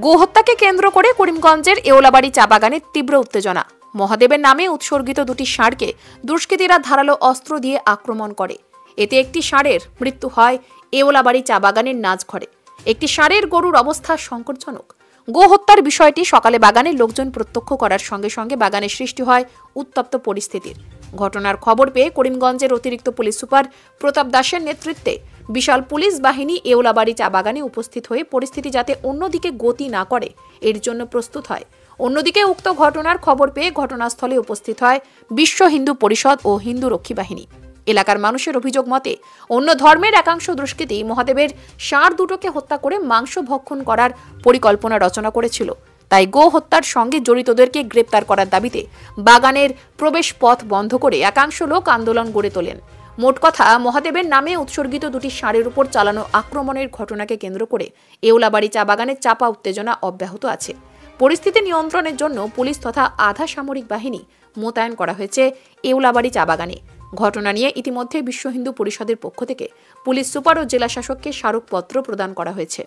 গোহত্যাকে কেন্দ্র করে করিমগঞ্জের এওলাবাড়ি চা বাগানে তীব্র উত্তেজনা। মহাদেবের নামে উৎসর্গিত দুটি ষাঁড়কে দুষ্কৃতীরা ধারালো অস্ত্র দিয়ে আক্রমণ করে। এতে একটি ষাঁড়ের মৃত্যু হয় এওলাবাড়ি চা বাগানের নাচঘরে। একটি ষাঁড়ের গরুর অবস্থা সংকটজনক। গোহত্যার বিষয়টি সকালে বাগানের লোকজন প্রত্যক্ষ করার সঙ্গে সঙ্গে বাগানে সৃষ্টি হয় উত্তপ্ত পরিস্থিতির। ঘটনার খবর পেয়ে করিমগঞ্জের অতিরিক্ত পুলিশ সুপার প্রতাপ দাসের নেতৃত্বে বিশাল পুলিশ বাহিনী এওলাবাড়ি চা বাগানে উপস্থিত হয়ে পরিস্থিতি যাতে অন্যদিকে গতি না করে এর জন্য প্রস্তুত হয়। অন্যদিকে উক্ত ঘটনার খবর পেয়ে ঘটনাস্থলে উপস্থিত হয় বিশ্ব হিন্দু পরিষদ ও হিন্দু রক্ষী বাহিনী। এলাকার মানুষের অভিযোগ মতে অন্য ধর্মের একাংশ দুষ্কৃতী মহাদেবের ষাঁড় দুটোকে হত্যা করে মাংস ভক্ষণ করার পরিকল্পনা রচনা করেছিল। তাই গো হত্যার সঙ্গে জড়িতদেরকে গ্রেপ্তার করার দাবিতে বাগানের প্রবেশ পথ বন্ধ করে একাংশ লোক আন্দোলন গড়ে তোলেন। মোট কথা, মহাদেবের নামে উৎসর্গিত দুটি ষাঁড়ের উপর চালানো আক্রমণের ঘটনাকে কেন্দ্র করে এওলাবাড়ি চা বাগানের চাপা উত্তেজনা অব্যাহত আছে। পরিস্থিতি নিয়ন্ত্রণের জন্য পুলিশ তথা আধা সামরিক বাহিনী মোতায়েন করা হয়েছে এওলাবাড়ি চা বাগানে। ঘটনা নিয়ে ইতিমধ্যে বিশ্ব হিন্দু পরিষদের পক্ষ থেকে পুলিশ সুপার ও জেলা শাসককে স্মারকপত্র প্রদান করা হয়েছে।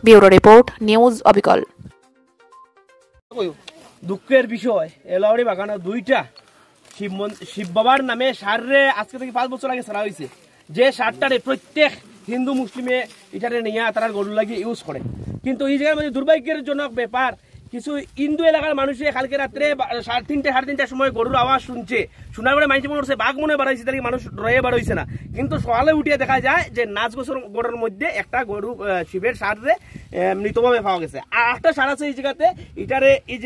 ব্যুরো রিপোর্ট, নিউজ অবিকল। দুঃখের বিষয়, এলাওয়াড়ি বাগানে দুইটা শিব বাবার নামে ষাঁড়ে আজকে থেকে 5 বছর আগে ছাড়া হয়েছে। যে ষাঁড়টারে প্রত্যেক হিন্দু মুসলিমে এটারে নিয়ে তারা গরু লাগিয়ে ইউজ করে, কিন্তু এই জায়গার মধ্যে দুর্ভাগ্যজনক ব্যাপার, কিছু হিন্দু এলাকার মানুষে কালকে রাত্রে 3:30 সময় গরুর আওয়াজ শুনছে। শোনার পরে মানুষ মনে হচ্ছে বাঘ মনে বাড়াইছে, তাই মানুষ রয়ে বাড়াইছে না, কিন্তু সকালে উঠিয়ে দেখা যায় যে নাচ গোছর গরুর মধ্যে একটা গরু শিবের ষাঁড়ে মৃতভাবে পাওয়া গেছে। আর একটা ষাঁড় আছে এই জায়গাতে, এটারে এই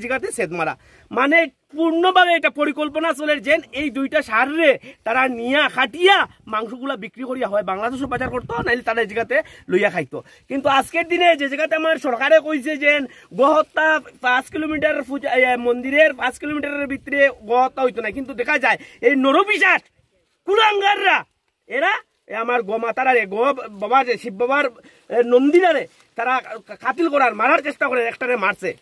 জায়গাতে সেদ মারা। মানে পূর্ণভাবে এটা পরিকল্পনা চলে যে এই দুইটা ষাঁড়ে তারা নিয়া খাটিয়া মাংসগুলা বিক্রি করিয়া হয় বাংলাদেশও বাজার করতো, নাইলে তারা এই জায়গাতে লইয়া খাইতো। কিন্তু আজকের দিনে যে জায়গাতে আমার সরকারে কইছে যে গোহত্যা 5 কিলোমিটার মন্দিরের 5 কিলোমিটারের ভিতরে গোহত্যা হইতো না, কিন্তু দেখা যায় এই নরপিশাচ কুলাঙ্গাররা এরা আমার গোমাতারা গো বাবা যে শিব বাবার নন্দিনারে তারা কাতিল করার মারার চেষ্টা করে, একটারে মারছে।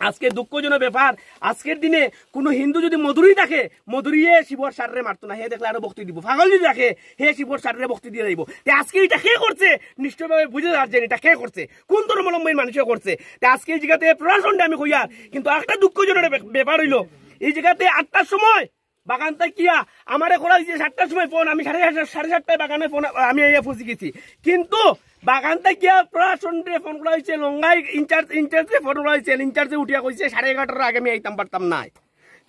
আজকে দুঃখজনক ব্যাপার, আজকের দিনে কোনো হিন্দু যদি মধুরী থাকে, মধুরিয়ে শিবর ষাঁড়ে মারতো না, হে দেখলে আরো ভক্তি দিব। পাগল যদি থাকে, হে শিবর ষাঁড়ে ভক্তি দিয়ে দিব। আজকে এটা কে করছে নিশ্চয়ভাবে বুঝে যাচ্ছেন এটা কে করছে, কোন ধর্মাবলম্বী মানুষে করছে। আজকে এই জায়গাতে প্রশাসনটা আমি কইয়ার, কিন্তু একটা দুঃখজনক ব্যাপার হইলো এই জায়গাতে 8টার সময় বাগানটা কিয়া আমারে করা হয়েছে 7টার সময় ফোন, আমি 7:30 বাগানে ফোন আমি পৌঁছে গেছি, কিন্তু বাগানটা গিয়া প্রশাসনরে ফোন করা হয়েছে, লঙ্গাই ইনচার্জে ফোন করা হয়েছে, ইনচার্জে উঠিয়া কইছে 11:30 আগে আমি আইতাম পারতাম নাই।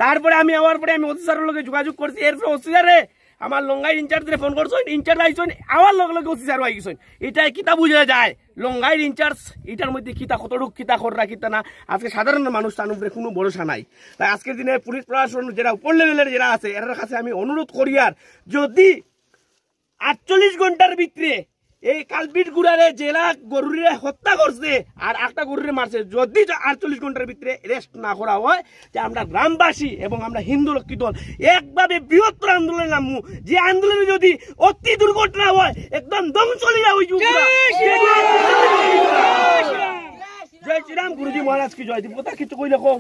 তারপরে আমি আওয়ার পরে আমি অফিসারের লগে যোগাযোগ করছি, এরপরে অফিসারে আমার লঙ্গাই ইনচার্জে ফোন করছেন, ইনচার্জ আইছেন, আওয়ার লগে লগে অফিসারও আই গেছেন। এটা কিতা বুঝা যায় লঙ্গাইয়ের ইনচার্জ এটার মধ্যে কিতা কতটুক কিতা খররা কিতা না, আজকে সাধারণ মানুষ তার উপরে কোনো ভরসা নাই। তাই আজকের দিনে পুলিশ প্রশাসন যারা উপর লেভেলের যারা আছে এর কাছে আমি অনুরোধ করি, আর যদি 48 ঘন্টার ভিতরে এই কালপিট গুড়ারে জেলা গরুরে হত্যা করছে আর একটা গরুরে মারছে, যদি 48 ঘন্টার ভিতরে রেস্ট না করা হয়, যে আমরা গ্রামবাসী এবং আমরা হিন্দু রক্ষী দল একভাবে বৃহত্তর আন্দোলনে নামবো। যে আন্দোলনে যদি অতি দুর্ঘটনা হয় একদম দম চলিয়া হইব। জয় শ্রীরাম, গুরুজি মহারাজ কি জয়। দিব কিছু কই লেখো।